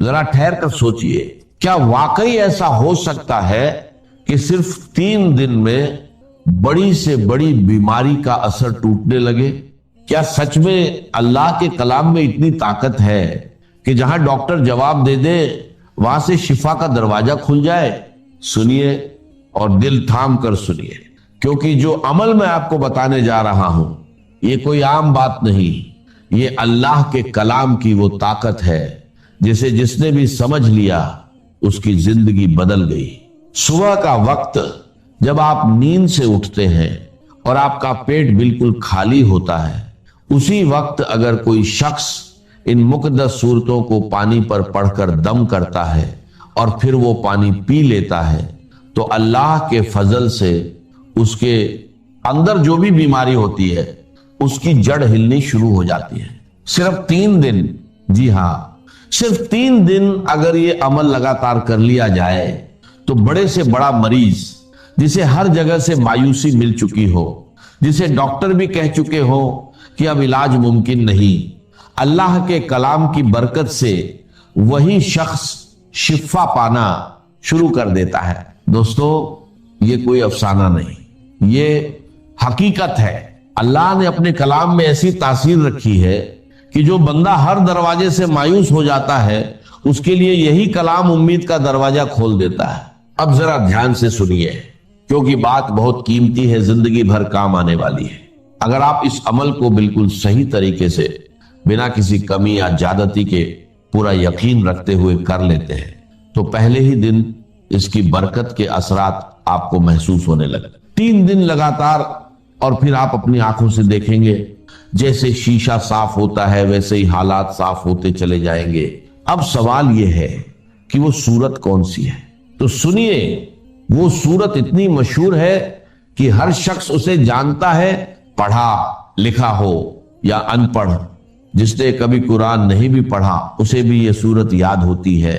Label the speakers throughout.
Speaker 1: ذرا ٹھہر کر سوچئے، کیا واقعی ایسا ہو سکتا ہے کہ صرف 3 دن میں بڑی سے بڑی بیماری کا اثر ٹوٹنے لگے؟ کیا سچ میں اللہ کے کلام میں اتنی طاقت ہے کہ جہاں ڈاکٹر جواب دے دے وہاں سے شفا کا دروازہ کھل جائے؟ سنیے اور دل تھام کر سنیے، کیونکہ جو عمل میں آپ کو بتانے جا رہا ہوں یہ کوئی عام بات نہیں، یہ اللہ کے کلام کی وہ طاقت ہے جسے جس نے بھی سمجھ لیا اس کی زندگی بدل گئی۔ صبح کا وقت جب آپ نیند سے اٹھتے ہیں اور آپ کا پیٹ بالکل خالی ہوتا ہے، اسی وقت اگر کوئی شخص ان مقدس سورتوں کو پانی پر پڑھ کر دم کرتا ہے اور پھر وہ پانی پی لیتا ہے تو اللہ کے فضل سے اس کے اندر جو بھی بیماری ہوتی ہے اس کی جڑ ہلنی شروع ہو جاتی ہے۔ صرف 3 دن، جی ہاں صرف 3 دن اگر یہ عمل لگاتار کر لیا جائے تو بڑے سے بڑا مریض جسے ہر جگہ سے مایوسی مل چکی ہو، جسے ڈاکٹر بھی کہہ چکے ہو کہ اب علاج ممکن نہیں، اللہ کے کلام کی برکت سے وہی شخص شفا پانا شروع کر دیتا ہے۔ دوستو، یہ کوئی افسانہ نہیں، یہ حقیقت ہے۔ اللہ نے اپنے کلام میں ایسی تاثیر رکھی ہے کہ جو بندہ ہر دروازے سے مایوس ہو جاتا ہے اس کے لیے یہی کلام امید کا دروازہ کھول دیتا ہے۔ اب ذرا دھیان سے سنیے، کیونکہ بات بہت قیمتی ہے، زندگی بھر کام آنے والی ہے۔ اگر آپ اس عمل کو بالکل صحیح طریقے سے بنا کسی کمی یا زیادتی کے پورا یقین رکھتے ہوئے کر لیتے ہیں تو پہلے ہی دن اس کی برکت کے اثرات آپ کو محسوس ہونے لگے۔ 3 دن لگاتار اور پھر آپ اپنی آنکھوں سے دیکھیں گے جیسے شیشہ صاف ہوتا ہے ویسے ہی حالات صاف ہوتے چلے جائیں گے۔ اب سوال یہ ہے کہ وہ صورت کون سی ہے؟ تو سنیے، وہ صورت اتنی مشہور ہے کہ ہر شخص اسے جانتا ہے، پڑھا لکھا ہو یا ان پڑھ، جس نے کبھی قرآن نہیں بھی پڑھا اسے بھی یہ صورت یاد ہوتی ہے۔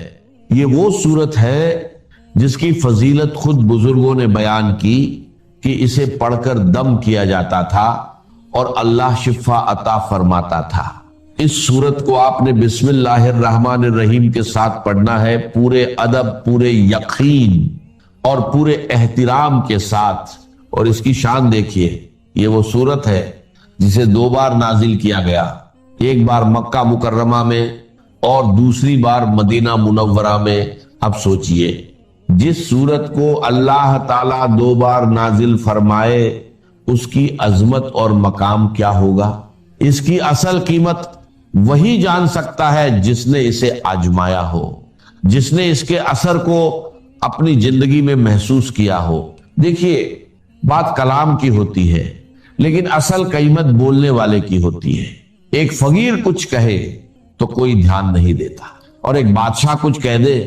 Speaker 1: یہ وہ صورت ہے جس کی فضیلت خود بزرگوں نے بیان کی کہ اسے پڑھ کر دم کیا جاتا تھا اور اللہ شفا عطا فرماتا تھا۔ اس صورت کو آپ نے بسم اللہ الرحمن الرحیم کے ساتھ پڑھنا ہے، پورے ادب، پورے یقین اور پورے احترام کے ساتھ۔ اور اس کی شان دیکھیے، یہ وہ صورت ہے جسے 2 بار نازل کیا گیا، ایک بار مکہ مکرمہ میں اور دوسری بار مدینہ منورہ میں۔ اب سوچئے، جس صورت کو اللہ تعالیٰ 2 بار نازل فرمائے اس کی عظمت اور مقام کیا ہوگا؟ اس کی اصل قیمت وہی جان سکتا ہے جس نے اسے آزمایا ہو، جس نے اس کے اثر کو اپنی زندگی میں محسوس کیا ہو۔ دیکھیے، بات کلام کی ہوتی ہے لیکن اصل قیمت بولنے والے کی ہوتی ہے۔ ایک فقیر کچھ کہے تو کوئی دھیان نہیں دیتا، اور ایک بادشاہ کچھ کہہ دے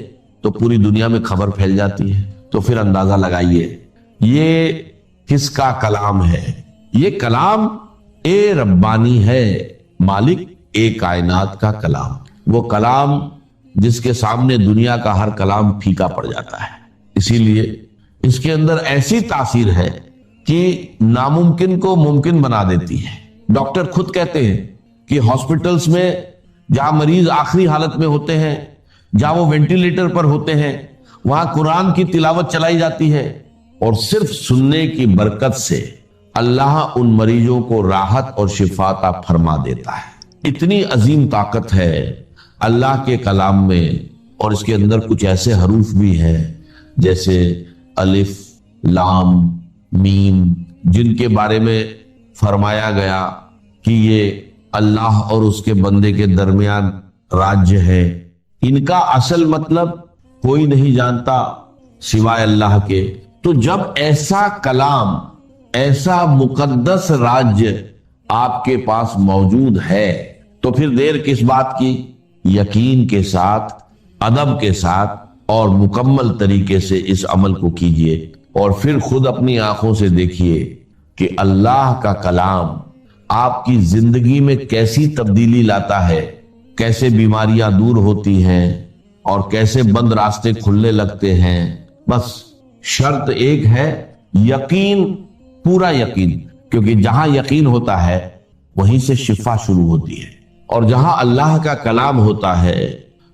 Speaker 1: تو پوری دنیا میں خبر پھیل جاتی ہے۔ تو پھر اندازہ لگائیے یہ کس کا کلام ہے؟ یہ کلام اے ربانی ہے، مالک اے کائنات کا کلام، وہ کلام جس کے سامنے دنیا کا ہر کلام پھیکا پڑ جاتا ہے۔ اسی لیے اس کے اندر ایسی تاثیر ہے کہ ناممکن کو ممکن بنا دیتی ہے۔ ڈاکٹر خود کہتے ہیں کہ ہاسپٹلز میں جہاں مریض آخری حالت میں ہوتے ہیں، جہاں وہ وینٹیلیٹر پر ہوتے ہیں، وہاں قرآن کی تلاوت چلائی جاتی ہے اور صرف سننے کی برکت سے اللہ ان مریضوں کو راحت اور شفا عطا فرما دیتا ہے۔ اتنی عظیم طاقت ہے اللہ کے کلام میں، اور اس کے اندر کچھ ایسے حروف بھی ہیں جیسے الف، لام، میم، جن کے بارے میں فرمایا گیا کہ یہ اللہ اور اس کے بندے کے درمیان راج ہے۔ ان کا اصل مطلب کوئی نہیں جانتا سوائے اللہ کے۔ تو جب ایسا کلام، ایسا مقدس راج آپ کے پاس موجود ہے تو پھر دیر کس بات کی؟ یقین کے ساتھ، ادب کے ساتھ اور مکمل طریقے سے اس عمل کو کیجئے، اور پھر خود اپنی آنکھوں سے دیکھیے کہ اللہ کا کلام آپ کی زندگی میں کیسی تبدیلی لاتا ہے، کیسے بیماریاں دور ہوتی ہیں اور کیسے بند راستے کھلنے لگتے ہیں۔ بس شرط ایک ہے، یقین، پورا یقین، کیونکہ جہاں یقین ہوتا ہے وہیں سے شفا شروع ہوتی ہے، اور جہاں اللہ کا کلام ہوتا ہے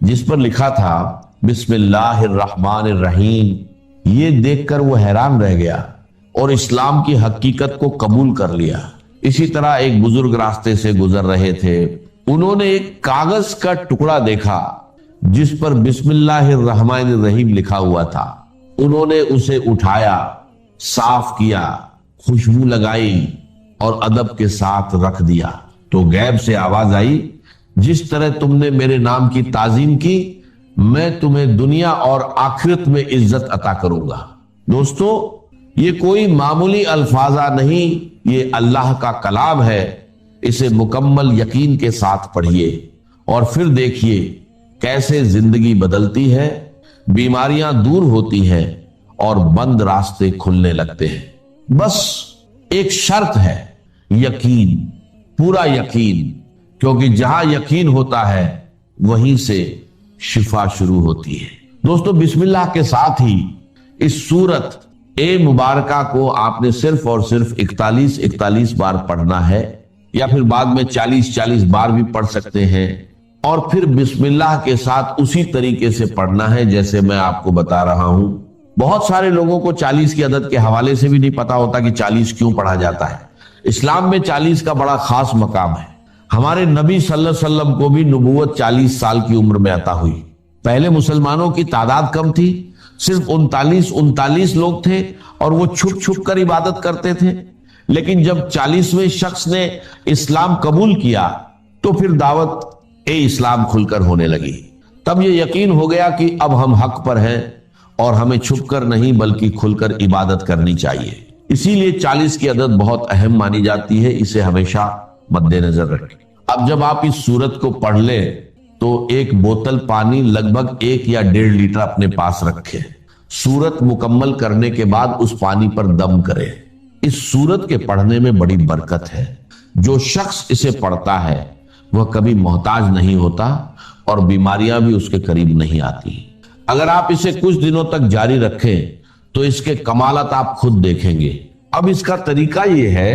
Speaker 1: جس پر لکھا تھا بسم اللہ الرحمن الرحیم، یہ دیکھ کر وہ حیران رہ گیا اور اسلام کی حقیقت کو قبول کر لیا۔ اسی طرح ایک بزرگ راستے سے گزر رہے تھے، انہوں نے ایک کاغذ کا ٹکڑا دیکھا جس پر بسم اللہ الرحمن الرحیم لکھا ہوا تھا۔ انہوں نے اسے اٹھایا، صاف کیا، خوشبو لگائی اور ادب کے ساتھ رکھ دیا تو غیب سے آواز آئی، جس طرح تم نے میرے نام کی تعظیم کی میں تمہیں دنیا اور آخرت میں عزت عطا کروں گا۔ دوستو، یہ کوئی معمولی الفاظہ نہیں، یہ اللہ کا کلام ہے۔ اسے مکمل یقین کے ساتھ پڑھیے اور پھر دیکھیے کیسے زندگی بدلتی ہے، بیماریاں دور ہوتی ہیں اور بند راستے کھلنے لگتے ہیں۔ بس ایک شرط ہے، یقین، پورا یقین، کیونکہ جہاں یقین ہوتا ہے وہیں سے شفا شروع ہوتی ہے۔ دوستو، بسم اللہ کے ساتھ ہی اس سورت اے مبارکہ کو آپ نے صرف اور صرف 41 بار پڑھنا ہے، یا پھر بعد میں 40 بار بھی پڑھ سکتے ہیں، اور پھر بسم اللہ کے ساتھ اسی طریقے سے پڑھنا ہے جیسے میں آپ کو بتا رہا ہوں۔ بہت سارے لوگوں کو 40 کی عدد کے حوالے سے بھی نہیں پتا ہوتا کہ 40 کیوں پڑھا جاتا ہے۔ اسلام میں 40 کا بڑا خاص مقام ہے۔ ہمارے نبی صلی اللہ علیہ وسلم کو بھی نبوت 40 سال کی عمر میں عطا ہوئی۔ پہلے مسلمانوں کی تعداد کم تھی، صرف 39 لوگ تھے اور وہ چھپ چھپ کر عبادت کرتے تھے، لیکن جب 40ویں شخص نے اسلام قبول کیا تو پھر دعوت اسلام کھل کر ہونے لگی۔ تب یہ یقین ہو گیا کہ اب ہم حق پر ہیں اور ہمیں چھپ کر نہیں بلکہ کھل کر عبادت کرنی چاہیے۔ اسی لیے 40 کی عدد بہت اہم مانی جاتی ہے، اسے ہمیشہ مد نظر رکھیں۔ اب جب آپ اس سورت کو پڑھ لیں تو ایک بوتل پانی لگ بھگ 1 یا 1.5 لیٹر اپنے پاس رکھیں۔ سورت مکمل کرنے کے بعد اس پانی پر دم کریں۔ اس سورت کے پڑھنے میں بڑی برکت ہے۔ جو شخص اسے پڑھتا ہے وہ کبھی محتاج نہیں ہوتا اور بیماریاں بھی اس کے قریب نہیں آتی۔ اگر آپ اسے کچھ دنوں تک جاری رکھیں تو اس کے کمالات آپ خود دیکھیں گے۔ اب اس کا طریقہ یہ ہے،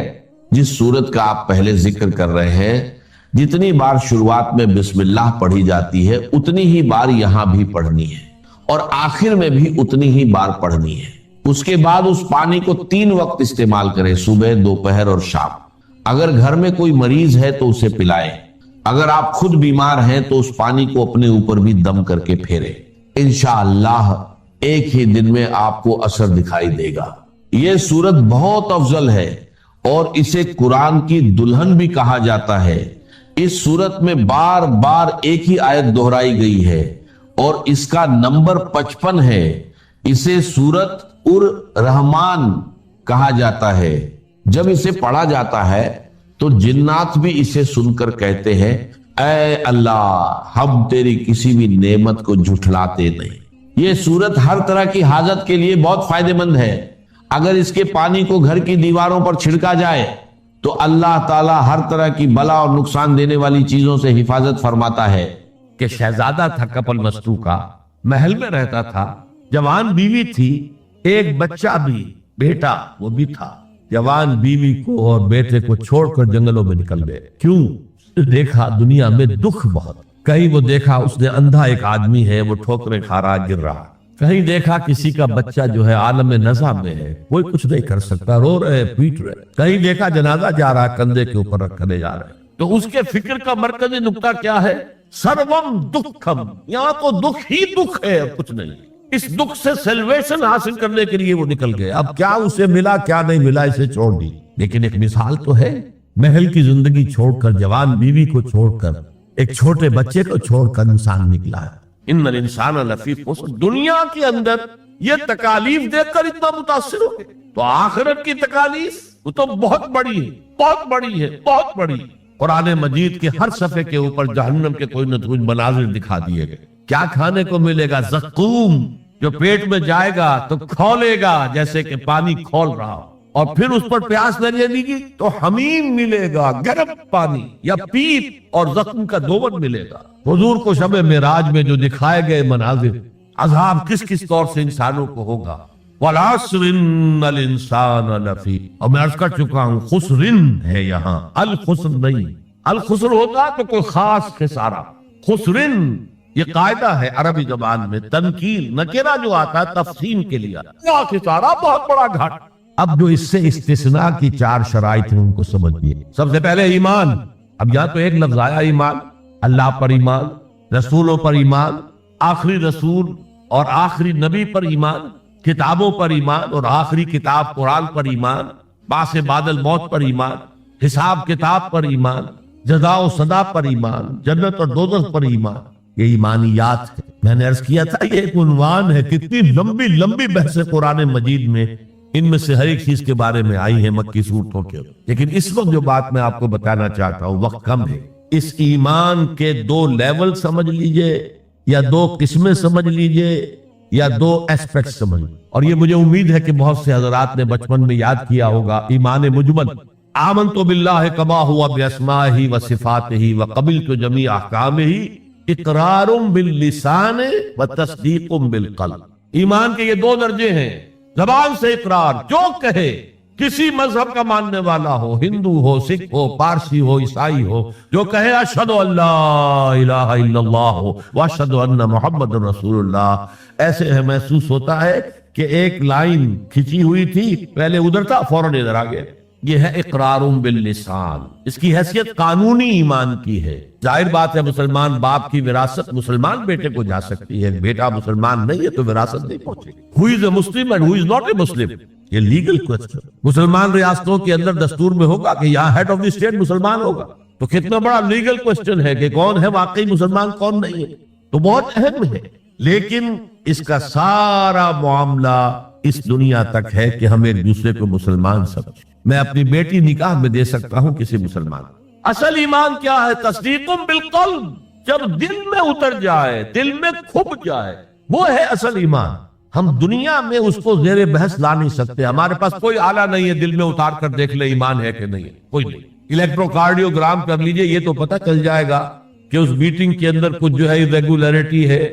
Speaker 1: جس سورت کا آپ پہلے ذکر کر رہے ہیں، جتنی بار شروعات میں بسم اللہ پڑھی جاتی ہے اتنی ہی بار یہاں بھی پڑھنی ہے اور آخر میں بھی اتنی ہی بار پڑھنی ہے۔ اس کے بعد اس پانی کو 3 وقت استعمال کریں، صبح، دوپہر اور شام۔ اگر گھر میں کوئی مریض ہے تو اسے پلائیں۔ اگر آپ خود بیمار ہیں تو اس پانی کو اپنے اوپر بھی دم کر کے پھیریں۔ انشاءاللہ ایک ہی دن میں آپ کو اثر دکھائی دے گا۔ یہ سورت بہت افضل ہے اور اسے قرآن کی دلہن بھی کہا جاتا ہے۔ اس سورت میں بار بار ایک ہی آیت دہرائی گئی ہے اور اس کا نمبر 55 ہے۔ اسے سورت الرحمن کہا جاتا ہے۔ جب اسے پڑھا جاتا ہے تو جنات بھی اسے سن کر کہتے ہیں، اے اللہ، ہم تیری کسی بھی نعمت کو جھٹلاتے نہیں۔ یہ سورت ہر طرح کی حاجت کے لیے بہت فائدہ مند ہے۔ اگر اس کے پانی کو گھر کی دیواروں پر چھڑکا جائے تو اللہ تعالی ہر طرح کی بلا اور نقصان دینے والی چیزوں سے حفاظت فرماتا ہے۔
Speaker 2: کہ شہزادہ تھا کپل وستو کا، محل میں رہتا تھا، جوان بیوی تھی، ایک بچہ بھی، بیٹا وہ بھی تھا۔ جوان بیوی کو اور بیٹے کو چھوڑ کر جنگلوں میں نکل گئے۔ کیوں؟ دیکھا دنیا میں دکھ بہت۔ کہیں وہ دیکھا اس نے اندھا ایک آدمی ہے، وہ ٹھوکریں کھا رہا، گر رہا۔ کہیں دیکھا کسی کا بچہ جو ہے عالم نزع میں ہے، کوئی کچھ نہیں کر سکتا، رو رہے، پیٹ رہے۔ کہیں دیکھا جنازہ جا رہا، کندھے کے اوپر رکھنے جا رہے۔ تو اس کے فکر کا مرکزی نقطہ کیا ہے؟ سروم دکھم، یہاں تو دکھ ہی دکھ ہے، کچھ نہیں۔ اس دکھ سے سیلویشن حاصل کرنے کے لیے وہ نکل گئے۔ اب کیا اسے ملا کیا نہیں ملا اسے چھوڑ دی، لیکن ایک مثال تو ہے۔ محل کی زندگی چھوڑ کر، جوان بیوی کو چھوڑ کر، ایک چھوٹے بچے کو چھوڑ کر انسان نکلا ہے۔ ان الانسان لفی خسر، دنیا کے اندر یہ تکالیف دیکھ کر اتنا متاثر ہو گئے، تو آخرت کی تکالیف وہ تو بہت بڑی ہے، بہت بڑی ہے، بہت بڑی۔ قرآن مجید کے ہر صفحے کے اوپر جہنم کے کوئی نہ کوئی مناظر دکھا دیے گئے۔ کیا کھانے کو ملے گا؟ زقوم، جو پیٹ میں جائے گا تو کھولے گا جیسے کہ پانی کھول رہا ہو، اور پھر اس پر پیاس لگے گی تو حمیم ملے گا، گرم پانی یا پیپ، اور زخم کا دوبن ملے گا۔ حضور کو شب معراج میں جو دکھائے گئے مناظر، عذاب کس کس طور سے انسانوں کو ہوگا۔ وَالْعَصْرِ إِنَّ الْإِنسَانَ لَفِي، اور میں عرض کر چکا ہوں خسرن ہے یہاں، الخسر نہیں۔ الخسر ہوتا تو کوئی خاص خسارہ، خسرن یہ قاعدہ ہے عربی زبان میں، تنکیر نکرہ جو آتا ہے تفصیل کے لیے، سارا بہت بڑا گھاٹ۔ اب جو اس سے استثناء کی 4 شرائط ہیں ان کو سمجھیے۔ سب سے پہلے ایمان، اب یہاں تو ایک لفظ آیا ایمان، اللہ پر ایمان، رسولوں پر ایمان، آخری رسول اور آخری نبی پر ایمان، کتابوں پر ایمان اور آخری کتاب قرآن پر ایمان، بعث بعد الموت پر ایمان، حساب کتاب پر ایمان، جزا و سزا پر ایمان، جنت اور دوزخ پر ایمان۔ یہ ایمانیات ہے۔ میں نے عرض کیا تھا یہ ایک عنوان ہے، کتنی لمبی لمبی بحث قرآن مجید میں ان میں سے ہر ایک چیز کے بارے میں آئی ہے مکی صورتوں کے، لیکن اس وقت جو بات میں آپ کو بتانا چاہتا ہوں، وقت کم ہے، اس ایمان کے 2 لیول سمجھ لیجئے، یا 2 قسمیں سمجھ لیجئے، یا 2 ایسپیکٹ سمجھ لیجئے۔ اور یہ مجھے امید ہے کہ بہت سے حضرات نے بچپن میں یاد کیا ہوگا، ایمان مجمل، آمنت باللہ کما ہوا باسمائہ و صفاتہ و قبلت جمیع احکامہ، اقرار باللسان و تصدیق بالقلب۔ ایمان کے یہ 2 درجے ہیں، زبان سے اقرار، جو کہے، کسی مذہب کا ماننے والا ہو، ہندو ہو، سکھ ہو، پارسی ہو، عیسائی ہو، جو کہے اشہد ان لا الہ الا اللہ واشہد ان محمد رسول اللہ، ایسے ہے محسوس ہوتا ہے کہ ایک لائن کھچی ہوئی تھی، پہلے ادھر تھا فوراً ادھر آ گیا۔ یہ ہے اقرار باللسان، اس کی حیثیت قانونی ایمان کی ہے۔ ظاہر بات ہے مسلمان باپ کی وراثت مسلمان بیٹے کو جا سکتی ہے، بیٹا مسلمان نہیں ہے تو وراثت نہیں پہنچے گی۔ Who is a Muslim and who is not a Muslim؟ یہ لیگل کوسچن۔ مسلمان ریاستوں کے اندر دستور میں ہوگا کہ یہاں ہیڈ آف دی اسٹیٹ مسلمان ہوگا، تو کتنا بڑا لیگل کوسچن ہے کہ کون ہے واقعی مسلمان کون نہیں ہے، تو بہت اہم ہے۔ لیکن اس کا سارا معاملہ اس دنیا تک ہے کہ ہم ایک دوسرے کو مسلمان سمجھیں۔ میں اپنی بیٹی نکاح میں دے سکتا ہوں کسی مسلمان۔ اصل ایمان کیا ہے؟ تصدیق بالقلب، جب دل میں اتر جائے، دل میں کھپ جائے، وہ ہے اصل ایمان۔ ہم دنیا میں اس کو زیر بحث لا نہیں سکتے، ہمارے پاس کوئی آلہ نہیں ہے دل میں اتار کر دیکھ لے ایمان ہے کہ نہیں ہے، کوئی نہیں۔ الیکٹروکارڈیوگرام کر لیجئے، یہ تو پتہ چل جائے گا کہ اس میٹنگ کے اندر کچھ جو ہے irregularity ہے۔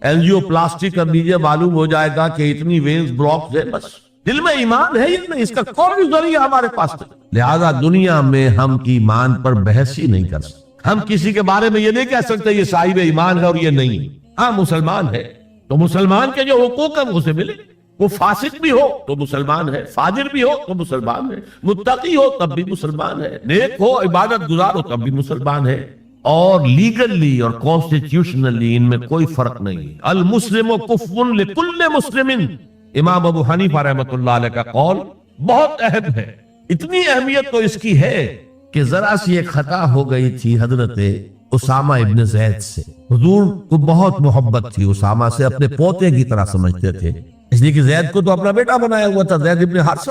Speaker 2: اینجیو پلاسٹی کر لیجئے، معلوم ہو جائے گا کہ اتنی وینز بلاکس ہے، بس دل میں ایمان ہے یا نہیں، اس کا کوئی ذریعہ ہمارے پاس نہیں۔ لہذا دنیا میں ہم ایمان پر بحث ہی نہیں کر سکتے۔ ہم کسی کے بارے میں یہ نہیں کہہ سکتے یہ صاحب ایمان ہے اور یہ نہیں۔ ہاں مسلمان ہے تو مسلمان کے جو حقوق ہیں وہ اسے ملے، وہ فاسق بھی ہو تو مسلمان ہے، فاجر بھی ہو تو مسلمان ہے، متقی ہو تب بھی مسلمان ہے، نیک ہو عبادت گزار ہو تب بھی مسلمان ہے۔ اور لیگلی اور کانسٹیٹیوشنلی ان میں کوئی فرق نہیں۔ المسلم کفو لکل مسلم، امام ابو حنیفہ رحمۃ اللہ علیہ کا قول بہت اہم ہے۔ اتنی اہمیت تو اس کی ہے کہ ذرا سی ایک خطا ہو گئی تھی حضرت اسامہ ابن زید سے۔ حضور کو بہت محبت تھی اسامہ سے، اپنے پوتے کی طرح سمجھتے تھے، اس لیے کہ زید کو تو اپنا بیٹا بنایا ہوا تھا، زید ابن حارثہ۔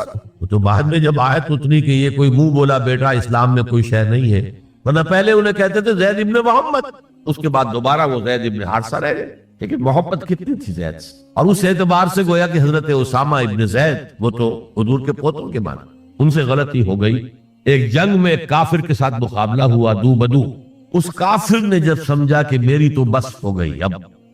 Speaker 2: تو بعد میں جب آیت اتری کہ یہ کوئی منہ بولا بیٹا اسلام میں کوئی شے نہیں ہے، ورنہ پہلے انہیں کہتے تھے زید ابن محمد، اس کے بعد دوبارہ وہ زید ابن حارثہ رہ گئے۔ لیکن محبت کتنی تھی زید سے، اور اس اعتبار سے گویا کہ حضرت اسامہ ابن زید وہ تو حضور کے پوتوں کے معنی، ان سے غلطی ہو گئی۔ ایک جنگ میں ایک کافر کے ساتھ مقابلہ ہوا دو بدو، اس کافر نے جب سمجھا کہ میری تو بس ہو گئی،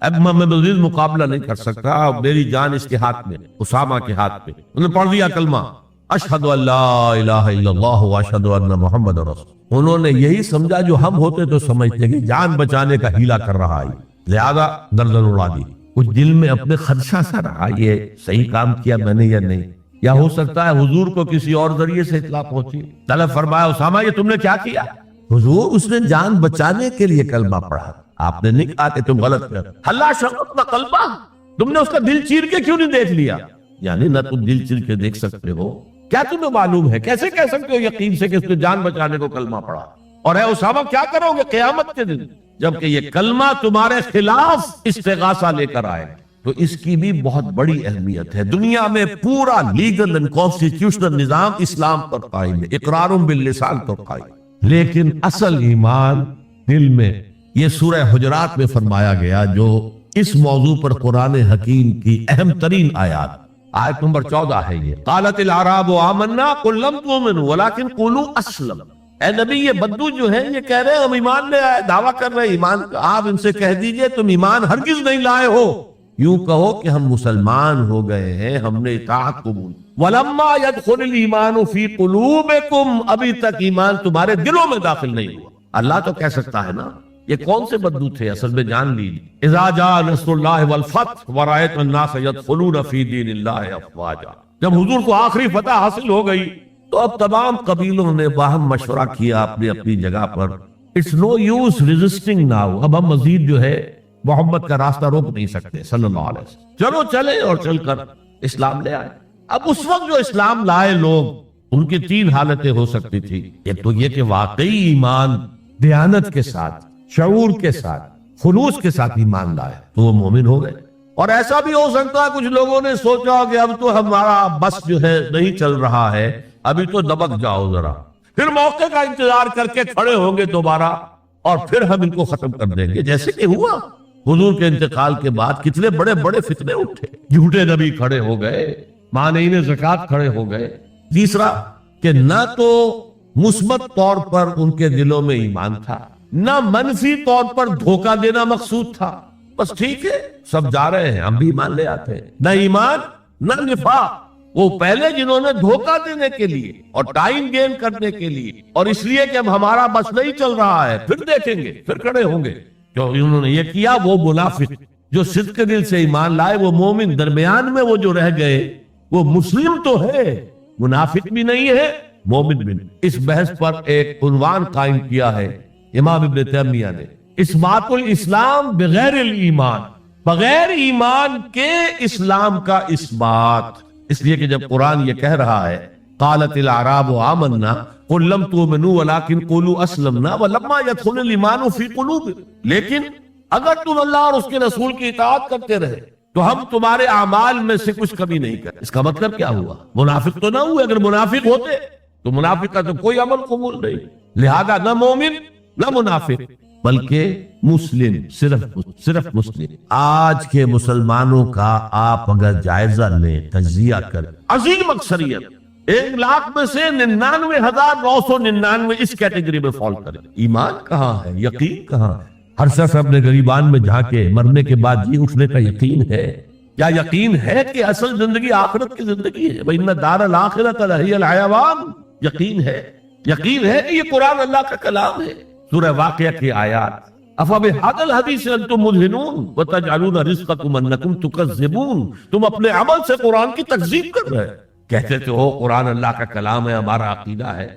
Speaker 2: اب میں مزید مقابلہ نہیں کر سکتا، میری جان اس کے ہاتھ میں، اسامہ کے ہاتھ میں، انہوں نے پڑھ دیا کلمہ اشہد ان لا الہ الا اللہ واشہد ان محمد رسول۔ انہوں نے یہی سمجھا جو ہم ہوتے تو سمجھتے کہ جان بچانے کا ہیلا کر رہا ہے، لہذا گردن اڑا دی۔ کچھ دل میں اپنے خدشہ سا رہا یہ صحیح کام کیا میں نے یا نہیں، یا ہو سکتا ہے حضور کو کسی اور ذریعے سے اطلاع پہنچی۔ طلب فرمایا اسامہ یہ تم نے کیا کیا؟ حضور اس نے جان بچانے کے لیے کلمہ پڑھا، آپ نے نہیں کہا کہ تم غلط کر۔ اللہ شققت قلبہ، تم نے اس کا دل چیر کے کیوں نہیں دیکھ لیا؟ یعنی نہ تم دل چیر کے دیکھ سکتے ہو، کیا تمہیں معلوم ہے؟ کیسے کہہ سکتے ہو یقین سے کہ اس نے جان بچانے کو کلمہ پڑھا؟ اور اے اسامہ کیا کرو گے قیامت کے دن جبکہ یہ کلمہ تمہارے خلاف استغاثہ لے کر آئے؟ تو اس کی بھی بہت بڑی اہمیت ہے۔ دنیا میں پورا لیگل اینڈ کانسٹیٹیوشنل نظام اسلام پر قائم ہے، اقرار باللسان پر قائم، لیکن اصل ایمان دل میں۔ یہ سورہ حجرات میں فرمایا گیا جو اس موضوع پر قرآن حکیم کی اہم ترین آیات، آیت نمبر 14 ہے یہ، قالت الاعراب آمنا قل لم تؤمنوا ولكن قولوا اسلم۔ اے نبی یہ بدو جو ہیں یہ کہہ رہے ہیں ہم ایمان لے آئے، دعویٰ کر رہے ہیں ایمان کا، آپ ان سے کہہ دیجئے تم ایمان ہرگز نہیں لائے ہو، یوں کہو کہ ہم مسلمان ہو گئے ہیں، ہم نے اطاعت قبول۔ وَلَمَّا يَدْخُلِ الْإِيمَانُ فِي قُلُوبِكُمْ، ابھی تک ایمان تمہارے دلوں میں داخل نہیں ہوا۔ اللہ تو کہہ سکتا ہے نا، یہ کون سے بدو تھے؟ اصل میں جان لیجیے، اذا جاء نصر اللہ والفتح ورأیت الناس يدخلون فی دین اللہ افواجا، جب حضور کو آخری فتح حاصل ہو گئی تو اب تمام قبیلوں نے باہم مشورہ کیا اپنی اپنی جگہ پر، it's no use resisting now, اب ہم مزید جو ہے محمد کا راستہ روک نہیں سکتے صلی اللہ علیہ وسلم، چلو چلے اور چل کر اسلام لے آئے۔ اب اس وقت جو اسلام لائے لوگ، ان کی تین حالتیں ہو سکتی تھی، ایک تو یہ کہ واقعی ایمان دیانت کے ساتھ، شعور کے ساتھ، خلوص کے ساتھ ایمان لائے تو وہ مومن ہو گئے، اور ایسا بھی ہو سکتا ہے کچھ لوگوں نے سوچا کہ اب تو ہمارا بس جو ہے نہیں چل رہا ہے، ابھی تو دبک جاؤ ذرا، پھر موقع کا انتظار کر کے کھڑے ہوں گے دوبارہ اور پھر ہم ان کو ختم کر دیں گے، جیسے کہ ہوا حضور کے انتقال کے بعد کتنے بڑے بڑے فتنے اٹھے، جھوٹے نبی کھڑے ہو گئے، مانعین زکوٰۃ کھڑے ہو گئے۔ تیسرا کہ نہ تو مثبت طور پر ان کے دلوں میں ایمان تھا، نہ منفی طور پر دھوکہ دینا مقصود تھا، بس ٹھیک ہے سب جا رہے ہیں ہم بھی ایمان لے آتے ہیں، نہ ایمان نہ نفاق۔ وہ پہلے جنہوں نے دھوکہ دینے کے لیے اور ٹائم گین کرنے کے لیے اور اس لیے کہ اب ہمارا بس نہیں چل رہا ہے، پھر دیکھیں گے پھر کھڑے ہوں گے، جو انہوں نے یہ کیا وہ منافق، جو صدق دل سے ایمان لائے وہ مومن، درمیان میں وہ جو رہ گئے وہ مسلم تو ہے، منافق بھی نہیں ہے، مومن بھی نہیں۔ اس بحث پر ایک عنوان قائم کیا ہے امام ابن تیمیہ نے، اثبات الاسلام بغیر الایمان، بغیر ایمان کے اسلام کا اثبات، اس لیے کہ جب قرآن یہ کہہ رہا ہے قالت الاعراب آمنا قل لم تؤمنوا ولكن قولوا اسلمنا ولما يدخل الايمان في قلوبكم، لیکن اگر تم اللہ اور اس کے رسول کی اطاعت کرتے رہے تو ہم تمہارے اعمال میں سے کچھ کمی نہیں کریں۔ اس کا مطلب کیا ہوا؟ منافق تو نہ ہوئے، اگر منافق ہوتے تو منافق کا تو کوئی عمل قبول نہیں، لہذا نہ مومن نہ منافق بلکہ مسلم، صرف مسلم۔ آج کے مسلمانوں کا آپ اگر جائزہ لیں، تجزیہ کریں، عظیم اکثریت 1,00,000 میں سے 99,999 اس کیٹیگری میں فال کرے۔ ایمان کہاں ہے؟ یقین کہاں ہے؟ ہر شخص اپنے غریبان میں جھانکے، مرنے کے بعد جی اٹھنے کا یقین ہے؟ کیا یقین ہے کہ اصل زندگی آخرت کی زندگی ہے؟ وَإِنَّ الدَّارَ الْآخِرَةَ لَهِيَ الْحَيَوَانُ، یقین ہے کہ یہ قرآن اللہ کا کلام ہے۔ سورہ واقعہ کی آیات، أَفَبِهَذَا الْحَدِيثِ أَنْتُمْ مُدْهِنُونَ وَتَجْعَلُونَ رِزْقَكُمْ أَنَّكُمْ تُكَذِّبُونَ، تم اپنے عمل سے قرآن کی تکذیب کر رہے ہیں، کہتے تو ہو قرآن اللہ کا کلام ہے، ہمارا عقیدہ ہے،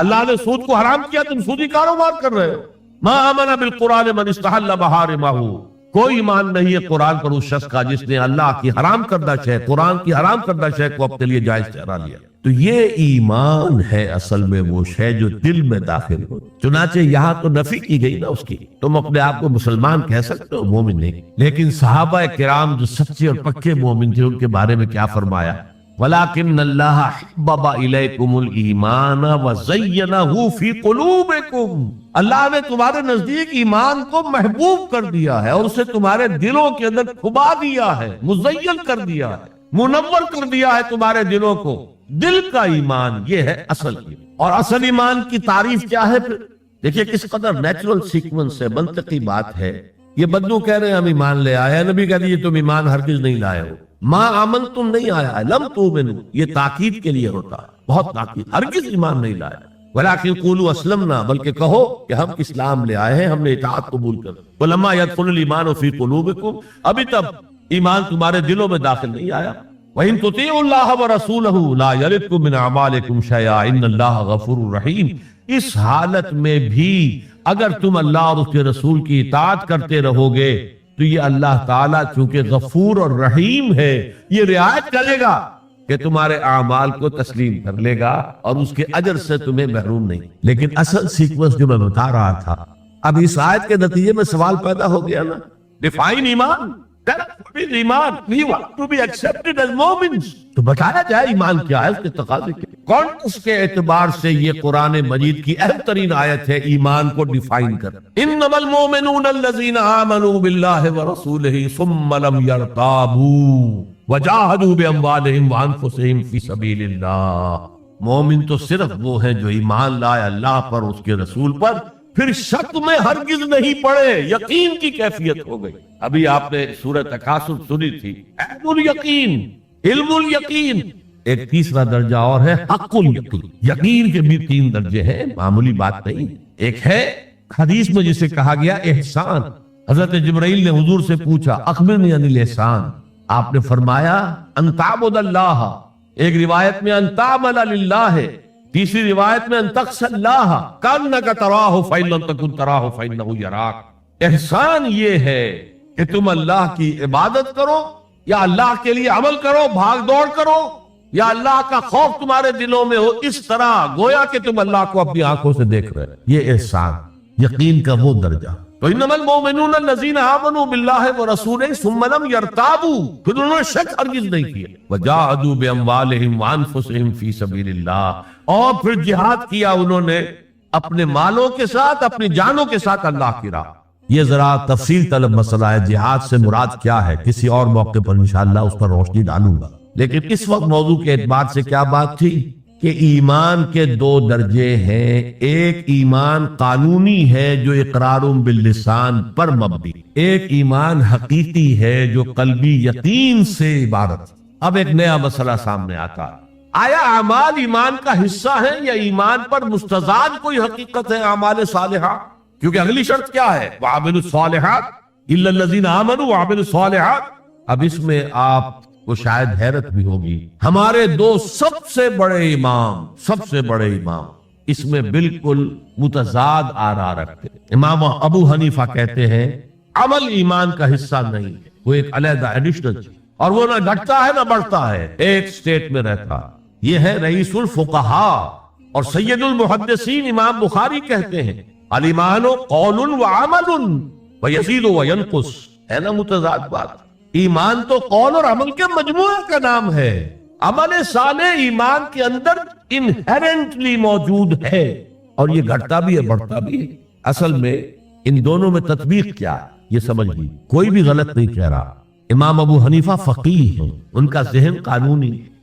Speaker 2: اللہ نے سود کو حرام کیا، تم سودی کاروبار کر رہے ہو۔ ما آمن بالقرآن من استحل محارمہ، کوئی ایمان نہیں ہے قرآن پر اس شخص کا جس نے اللہ کی حرام کردہ شے، قرآن کی حرام کردہ شے کو اپنے لیے جائز ٹھہرا لیا۔ تو یہ ایمان ہے اصل میں وہ شے جو دل میں داخل ہو، چنانچہ یہاں تو نفی کی گئی نا اس کی، تم اپنے آپ کو مسلمان کہہ سکتے ہو، مومن نہیں۔ لیکن صحابہ کرام جو سچے اور پکے مومن تھے ان کے بارے میں کیا فرمایا؟ وَلَكِنَّ اللَّهَ حَبَّبَ إِلَيْكُمُ الْإِيمَانَ وَزَيَّنَهُ فِي قُلُوبِكُمْ، اللہ نے تمہارے نزدیک ایمان کو محبوب کر دیا ہے اور اسے تمہارے دلوں کے اندر کھبا دیا ہے، مزین کر دیا ہے، منور کر دیا ہے تمہارے دلوں کو۔ دل کا ایمان یہ ہے اصل ایمان، اور اصل ایمان کی تعریف کیا ہے پھر؟ دیکھیے کس قدر نیچرل سیکوینس ہے، منطقی بات ہے۔ یہ بدو کہہ رہے ہیں ہم ایمان لے آئے ہیں، نبی کہہ رہے ہیں تم ایمان ہرگز نہیں لائے ہو، ما آمن تم نہیں آیا ہے، لم تؤمنوا، یہ تاکید کے لیے ہوتا ہے، بہت تاکید، ہرگز ایمان نہیں لائے، ولیکن قولوا اسلمنا، بلکہ کہو کہ ہم اسلام لے آئے ہیں، ہم نے اطاعت قبول کر، ولما يدخل الايمان في قلوبكم، ابھی تب ایمان تمہارے دلوں میں داخل نہیں آیا۔ وَإِن تُطِيعُوا اللَّهَ وَرَسُولَهُ لَا يَلِدْكُم مِّنْ أَعْمَالِكُمْ شَيْئًا إِنَّ اللَّهَ غَفُورٌ رَّحِيمٌ، اس حالت میں بھی اگر تم اللہ اور اس کے رسول کی اطاعت کرتے رہو گے تو یہ اللہ تعالیٰ چونکہ غفور اور رحیم ہے، یہ رعایت کرے گا کہ تمہارے اعمال کو تسلیم کر لے گا اور اس کے اجر سے تمہیں محروم نہیں۔ لیکن اصل سیکوینس جو میں بتا رہا تھا، اب اس آیت کے نتیجے میں سوال پیدا ہو گیا نا، ڈیفائن ایمان، ایمان we want to be accepted as moments، تو بتایا جائے ایمان کیا ہے، اس کے تقاضے کیا، کانٹیکسٹ کے اعتبار سے یہ قرآن مجید کی اہم ترین آیت ہے ایمان کو ڈیفائن کر۔ انما المؤمنون الذين آمنوا بالله ورسوله ثم لم يرتابوا وجاهدوا باموالهم وانفسهم في سبيل الله، مومن تو صرف وہ ہیں جو ایمان لائے اللہ پر، اس کے رسول پر، پھر شک میں ہرگز نہیں پڑے، یقین کی کیفیت ہو گئی۔ ابھی آپ نے سورہ تکاثر سنی تھی، علم الیقین، علم الیقین، ایک تیسرا درجہ اور ہے حق الیقین۔ یقین کے بھی 3 درجے ہیں، معمولی بات نہیں۔ ایک ہے حدیث میں جسے کہا گیا احسان، حضرت جبرائیل نے حضور سے پوچھا اخبرنی عن الاحسان، آپ نے فرمایا ان تعبد اللہ، ایک روایت میں ان تعمل للہ ہے، تیسری روایت میں ان تخشى اللہ کانک تراہ فإن لم تکن تراہ فإنہ یراک۔ احسان یہ ہے کہ تم اللہ کی عبادت کرو یا اللہ کے لیے عمل کرو، بھاگ دوڑ کرو، یا اللہ کا خوف تمہارے دلوں میں ہو اس طرح گویا کہ تم اللہ کو اپنی آنکھوں سے دیکھ رہے ہیں۔ یہ احسان، یقین کا وہ درجہ۔ تو انما المؤمنون الذین آمنوا باللہ ورسولہ ثم لم یرتابوا، پھر انہوں نے شک ہرگز نہیں کیا، وجاہدوا باموالہم وانفسہم فی سبیل اللہ، اور پھر جہاد کیا انہوں نے اپنے مالوں کے ساتھ، اپنی جانوں کے ساتھ اللہ کی راہ۔ یہ ذرا تفصیل طلب مسئلہ ہے، جہاد سے مراد کیا ہے، کسی اور موقع پر انشاءاللہ اس پر روشنی ڈالوں گا، لیکن اس وقت موضوع کے اعتبار سے کیا بات تھی کہ ایمان کے دو درجے ہیں، ایک ایمان قانونی ہے جو اقرار باللسان پر مبنی، ایک ایمان حقیقی ہے جو قلبی یقین سے عبارت۔ اب ایک نیا مسئلہ سامنے آتا ہے، آیا اعمال ایمان کا حصہ ہے یا ایمان پر مستزاد کوئی حقیقت ہے اعمال صالحہ؟ کیونکہ اگلی شرط کیا ہے، وَعَمِلُوا الصَّالِحَاتِ إِلَّا الَّذِينَ آمَنُوا وَعَمِلُوا الصَّالِحَاتِ۔ اب اس میں آپ کو شاید حیرت بھی ہوگی، ہمارے دو سب سے بڑے امام اس میں بالکل متضاد آراء رکھتے ہیں۔ امام ابو حنیفہ کہتے ہیں عمل ایمان کا حصہ نہیں ہے، وہ ایک علیحدہ ایڈیشنل چیز، اور وہ نہ گھٹتا ہے نہ بڑھتا ہے، ایک سٹیٹ میں رہتا۔ یہ ہے رئیس الفقہاء اور سید المحدثین امام بخاری کہتے ہیں الایمان قول وعمل ویزید وینقص۔ ہے نا متضاد بات، ایمان تو قول اور عمل کے مجموعے کا نام ہے، عمل صالح ایمان کے اندر انہیرنٹلی موجود ہے، اور یہ گھٹتا بھی ہے بڑھتا بھی ہے۔ اصل میں ان دونوں میں تطبیق کیا ہے یہ سمجھ لی، کوئی بھی غلط نہیں کہہ رہا۔ امام ابو حنیفہ فقیہ ہیں، ان کا ذہن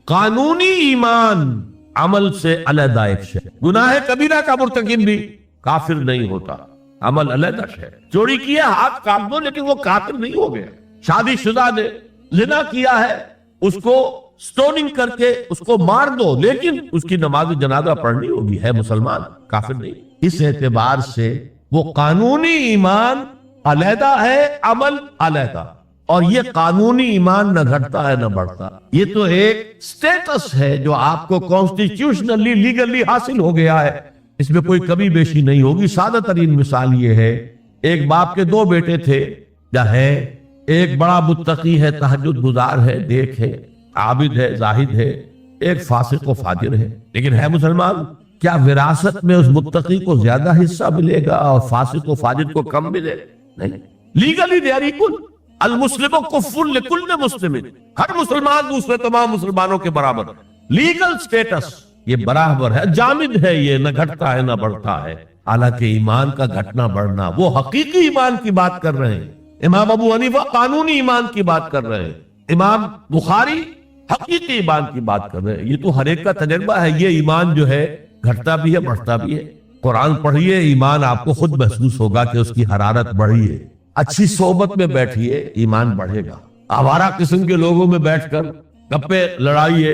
Speaker 2: قانونی ایمان عمل سے علیحدہ ایک شے، گناہ کبیرہ کا مرتکب بھی کافر نہیں ہوتا، عمل علیحدہ شے۔ چوری کیا ہاتھ کاٹ دو لیکن وہ کافر نہیں ہو گیا، شادی شدہ نے زنا کیا ہے اس کو سٹوننگ کر کے اس کو مار دو لیکن اس کی نماز جنازہ پڑھنی ہوگی، ہے مسلمان، کافر نہیں۔ اس اعتبار سے وہ قانونی ایمان علیحدہ ہے، عمل علیحدہ، اور یہ قانونی ایمان نہ گھٹتا ہے نہ بڑھتا، یہ تو ایک سٹیٹس ہے جو آپ کو کانسٹیٹیوشنلی لیگلی حاصل ہو گیا ہے، اس میں کوئی کمی بیشی نہیں ہوگی۔ سادہ ترین مثال یہ ہے، ایک باپ کے دو بیٹے تھے، یا ہے ایک بڑا متقی ہے، تہجد گزار ہے، دیکھ ہے، عابد ہے، زاہد ہے، ایک فاسق و فاجر ہے، لیکن ہے مسلمان۔ کیا وراثت میں اس متقی کو زیادہ حصہ ملے گا اور فاسق و فاجر کو کم ملے گا؟ نہیں، لیگلی دے آر ایکول، المسلم کف لکل مسلم، ہر مسلمان دوسرے تمام مسلمانوں کے برابر، لیگل سٹیٹس یہ برابر ہے، جامد ہے، یہ نہ گھٹتا ہے نہ بڑھتا ہے۔ حالانکہ ایمان کا گھٹنا بڑھنا، وہ حقیقی ایمان کی بات کر رہے ہیں، امام ابو حنیفہ قانونی ایمان کی بات کر رہے ہیں، امام بخاری حقیقی ایمان کی بات کر رہے ہیں۔ یہ تو ہر ایک کا تجربہ ہے، یہ ایمان جو ہے گھٹتا بھی ہے بڑھتا بھی ہے۔ قرآن پڑھیے، ایمان آپ کو خود محسوس ہوگا کہ اس کی حرارت بڑھی ہے۔ اچھی صحبت میں بیٹھیے، ایمان بڑھے گا۔ آوارہ قسم کے لوگوں میں بیٹھ کر گپے لڑائیے،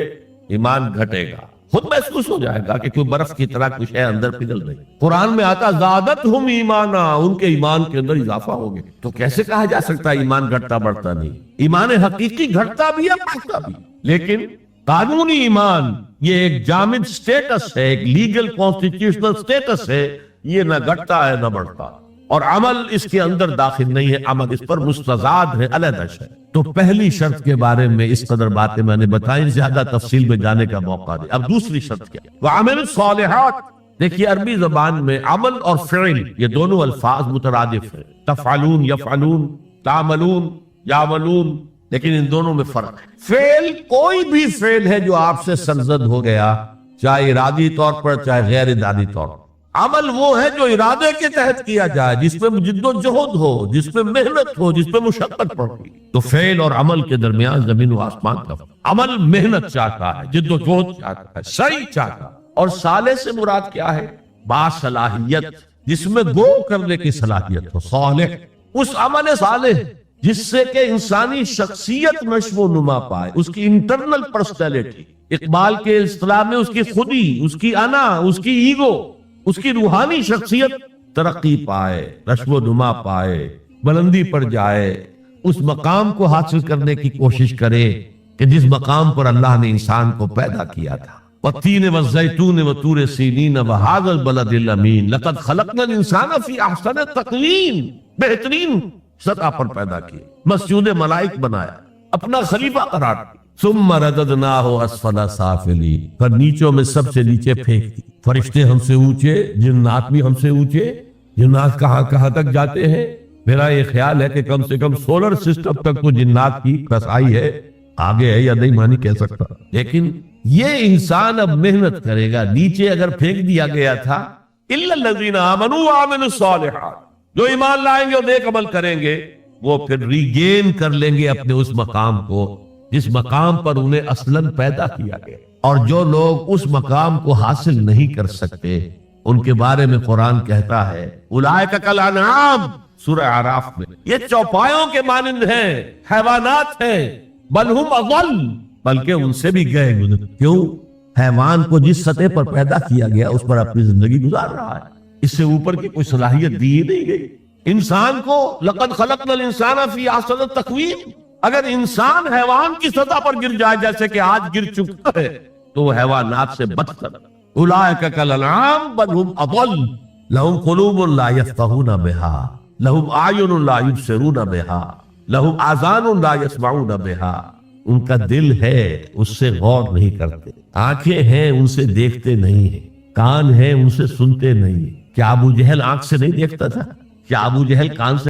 Speaker 2: ایمان گھٹے گا، خود محسوس ہو جائے گا کہ کوئی برف کی طرح کچھ ہے اندر پگھل رہی۔ قرآن میں آتا زادتہم ایمانا، ان کے ایمان کے اندر اضافہ ہو گیا۔ تو کیسے کہا جا سکتا ہے ایمان گھٹتا بڑھتا نہیں؟ ایمان حقیقی گھٹتا بھی ہے بڑھتا بھی، لیکن قانونی ایمان یہ ایک جامد سٹیٹس ہے، ایک لیگل کانسٹیٹیوشنل سٹیٹس ہے، یہ نہ گھٹتا ہے نہ بڑھتا، اور عمل اس کے اندر داخل نہیں ہے، عمل اس پر مستضاد ہے، علیحدہ ہے۔ تو پہلی شرط کے بارے میں اس قدر باتیں میں نے بتائیں، زیادہ تفصیل میں جانے کا موقع دیں۔ اب دوسری شرط کیا؟ وَعَمِلُوا الصَّالِحَاتِ۔ دیکھیے عربی زبان میں عمل اور فعل یہ دونوں الفاظ مترادف ہیں، تفعلون یفعلون، تعملون یعملون، لیکن ان دونوں میں فرق ہے۔ فعل کوئی بھی فعل ہے جو آپ سے سرزد ہو گیا، چاہے ارادی طور پر چاہے غیر ارادی طور پر۔ عمل وہ ہے جو ارادے کے تحت کیا جائے، جس میں جد و جہد ہو، جس میں محنت ہو، جس میں مشقت پڑتی۔ تو فعل اور عمل کے درمیان زمین و آسمان کا فرق۔ عمل محنت چاہتا ہے، جد و جہد چاہتا ہے، سعی چاہتا ہے۔ اور صالح سے مراد کیا ہے؟ باصلاحیت، جس میں گو کرنے کی صلاحیت ہو، صالح۔ اس عمل صالح جس سے کہ انسانی شخصیت نشو و نما پائے، اس کی انٹرنل پرسنالٹی، اقبال کے اصطلاح میں اس کی خودی، اس کی انا، اس کی ایگو، اس کی روحانی شخصیت ترقی پائے، رشو و نما پائے، بلندی پر جائے، اس مقام کو حاصل کرنے کی کوشش کرے کہ جس مقام پر اللہ نے انسان کو پیدا کیا تھا۔ والتین والزیتون وطور سینین وہذا البلد الامین لقد خلقنا الانسان فی احسن تقویم، بہترین سطح پر پیدا کیا، مسجود ملائک بنایا، اپنا خلیفہ قرار دیا۔ ثم رددناہ اسفل سافلین، پر نیچوں میں سب سے نیچے پھینک دی۔ فرشتے ہم سے اونچے، جنات بھی ہم سے اونچے، جنات کہاں کہاں تک جاتے ہیں؟ میرا یہ خیال ہے کہ کم سے کم سولر سسٹم تک تو جنات کی رسائی ہے، آگے ہے یا نہیں میں نہیں کہہ سکتا، لیکن یہ انسان اب محنت کرے گا۔ نیچے اگر پھینک دیا گیا تھا الا الذین آمنوا وعملوا الصالحات، جو ایمان لائیں گے اور نیک عمل کریں گے وہ پھر ریگین کر لیں گے اپنے اس مقام کو جس مقام پر انہیں اصلاً پیدا کیا گیا۔ اور جو لوگ اس مقام کو حاصل نہیں کر سکتے ان کے بارے میں قرآن کہتا ہے اولئک کالانعام، سورہ اعراف میں، یہ چوپایوں کے مانند ہیں، حیوانات ہیں، بل ہم اضل، بلکہ ان سے بھی گئے گزر۔ کیوں؟ حیوان کو جس سطح پر پیدا کیا گیا اس پر اپنی زندگی گزار رہا ہے، اس سے اوپر کی کوئی صلاحیت دی نہیں گئی۔ انسان کو لقد خلقنا الانسان فی احسن تقویم، اگر انسان حیوان کی سطح پر گر جائے جیسے کہ آج گر چکا ہے تو وہ حیوانات سے بدتر۔ اولئک کالانعام بل ہم اضل، لہم قلوب لا یفقہون بہا، لہم اعین لا یبصرون بہا، لہم آذان لا یسمعون بہا۔ ان کا دل ہے اس سے غور نہیں کرتے، آنکھیں ہیں ان سے دیکھتے نہیں ہیں، کان ہیں ان سے سنتے نہیں ہیں۔ کیا ابو جہل آنکھ سے نہیں دیکھتا تھا؟ کیا ابو جہل کان سے